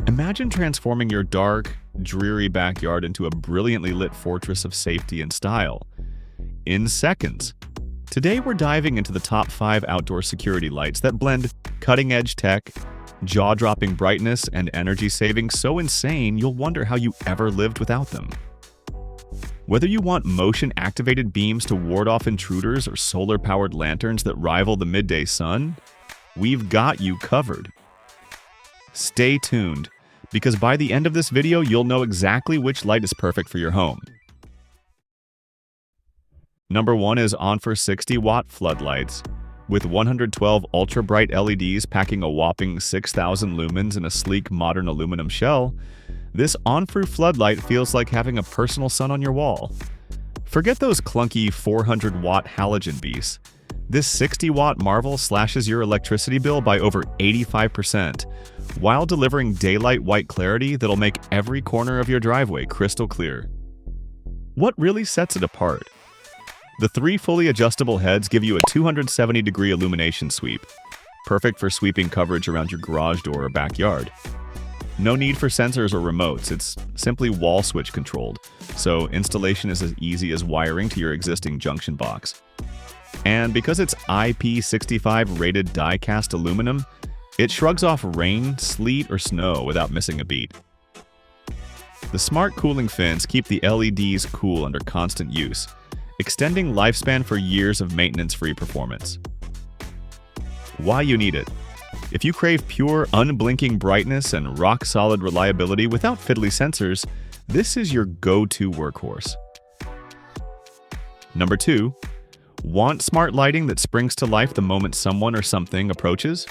Imagine transforming your dark, dreary backyard into a brilliantly lit fortress of safety and style in seconds. Today we're diving into the top 5 outdoor security lights that blend cutting-edge tech, jaw-dropping brightness, and energy saving so insane you'll wonder how you ever lived without them. Whether you want motion-activated beams to ward off intruders or solar-powered lanterns that rival the midday sun, we've got you covered. Stay tuned, because by the end of this video, you'll know exactly which light is perfect for your home. Number 1 is ONFOR 60-watt floodlights. With 112 ultra-bright LEDs packing a whopping 6,000 lumens in a sleek modern aluminum shell, this ONFOR floodlight feels like having a personal sun on your wall. Forget those clunky 400-watt halogen beasts. This 60-watt marvel slashes your electricity bill by over 85%, while delivering daylight white clarity that'll make every corner of your driveway crystal clear. What really sets it apart? The 3 fully adjustable heads give you a 270-degree illumination sweep, perfect for sweeping coverage around your garage door or backyard. No need for sensors or remotes, it's simply wall switch controlled, so installation is as easy as wiring to your existing junction box. And because it's IP65 rated die-cast aluminum, it shrugs off rain, sleet, or snow without missing a beat. The smart cooling fins keep the LEDs cool under constant use, extending lifespan for years of maintenance-free performance. Why you need it? If you crave pure, unblinking brightness and rock-solid reliability without fiddly sensors, this is your go-to workhorse. Number 2. Want smart lighting that springs to life the moment someone or something approaches?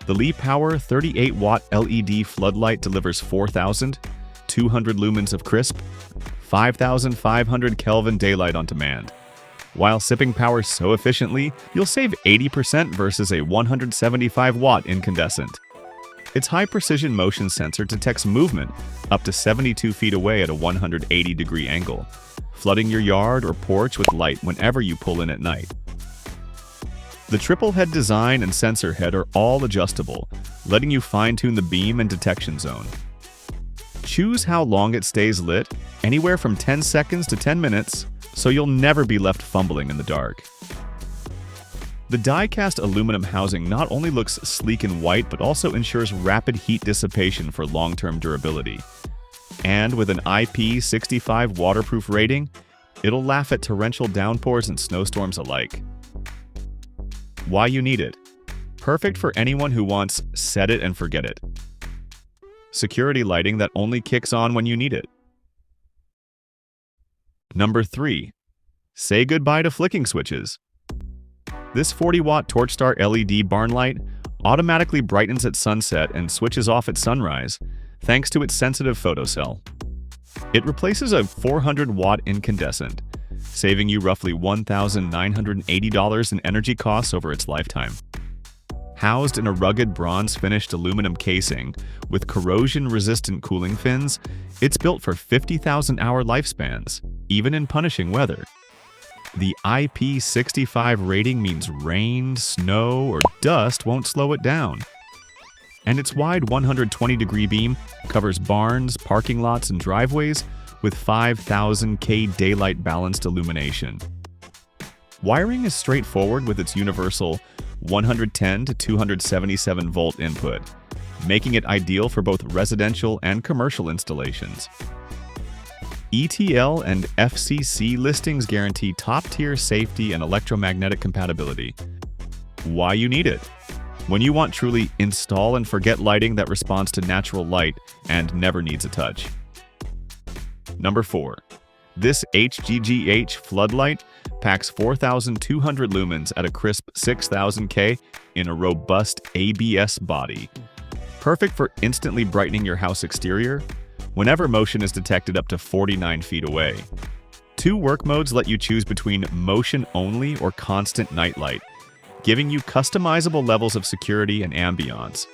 The LEPOWER 38-watt LED floodlight delivers 4,200 lumens of crisp, 5,500 Kelvin daylight on demand. While sipping power so efficiently, you'll save 80% versus a 175-watt incandescent. Its high-precision motion sensor detects movement up to 72 feet away at a 180-degree angle, flooding your yard or porch with light whenever you pull in at night. The triple-head design and sensor head are all adjustable, letting you fine-tune the beam and detection zone. Choose how long it stays lit, anywhere from 10 seconds to 10 minutes, so you'll never be left fumbling in the dark. The die-cast aluminum housing not only looks sleek and white, but also ensures rapid heat dissipation for long-term durability. And with an IP65 waterproof rating, it'll laugh at torrential downpours and snowstorms alike. Why you need it? Perfect for anyone who wants set it and forget it. Security lighting that only kicks on when you need it. Number 3. Say goodbye to flicking switches. This 40-watt TORCHSTAR LED barn light automatically brightens at sunset and switches off at sunrise, thanks to its sensitive photocell. It replaces a 400-watt incandescent, saving you roughly $1,980 in energy costs over its lifetime. Housed in a rugged bronze-finished aluminum casing with corrosion-resistant cooling fins, it's built for 50,000-hour lifespans, even in punishing weather. The IP65 rating means rain, snow, or dust won't slow it down. And its wide 120-degree beam covers barns, parking lots, and driveways with 5,000 K daylight balanced illumination. Wiring is straightforward with its universal 110 to 277 volt input, making it ideal for both residential and commercial installations. ETL and FCC listings guarantee top-tier safety and electromagnetic compatibility. Why you need it? When you want truly install and forget lighting that responds to natural light and never needs a touch. Number 4. This HGGH floodlight packs 4,200 lumens at a crisp 6,000 K in a robust ABS body. Perfect for instantly brightening your house exterior whenever motion is detected up to 49 feet away. 2 work modes let you choose between motion only or constant night light, giving you customizable levels of security and ambiance.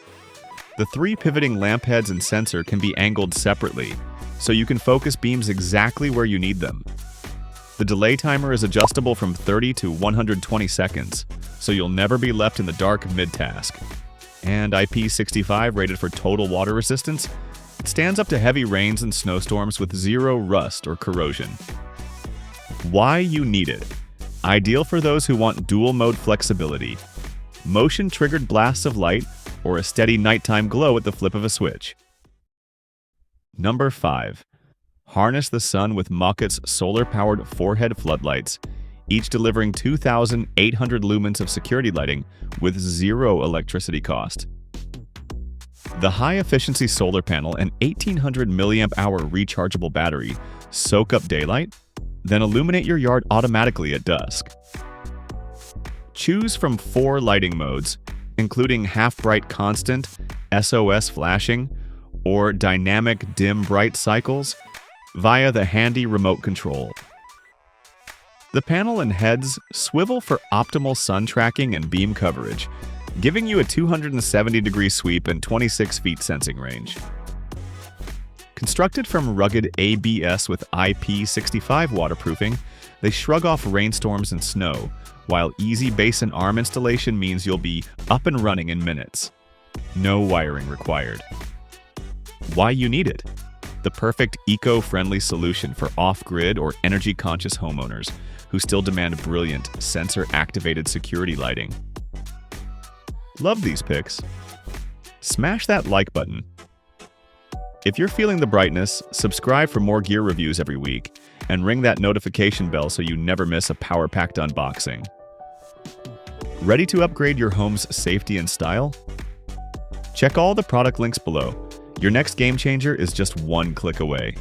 The 3 pivoting lamp heads and sensor can be angled separately, so you can focus beams exactly where you need them. The delay timer is adjustable from 30 to 120 seconds, so you'll never be left in the dark mid-task. and IP65 rated for total water resistance, it stands up to heavy rains and snowstorms with zero rust or corrosion. Why you need it. Ideal for those who want dual-mode flexibility, motion-triggered blasts of light, or a steady nighttime glow at the flip of a switch. Number 5. Harness the sun with Mockett's solar-powered forehead floodlights, each delivering 2,800 lumens of security lighting with zero electricity cost. The high-efficiency solar panel and 1,800 mAh rechargeable battery soak up daylight, then illuminate your yard automatically at dusk. Choose from 4 lighting modes, including half-bright constant, SOS flashing, or dynamic dim-bright cycles, via the handy remote control. The panel and heads swivel for optimal sun tracking and beam coverage, giving you a 270-degree sweep and 26 feet sensing range. Constructed from rugged ABS with IP65 waterproofing, they shrug off rainstorms and snow, while easy base and arm installation means you'll be up and running in minutes. No wiring required. Why you need it? The perfect eco-friendly solution for off-grid or energy-conscious homeowners who still demand brilliant, sensor-activated security lighting. Love these pics? Smash that like button. If you're feeling the brightness, subscribe for more gear reviews every week, and ring that notification bell so you never miss a power-packed unboxing. Ready to upgrade your home's safety and style? Check all the product links below. Your next game changer is just one click away.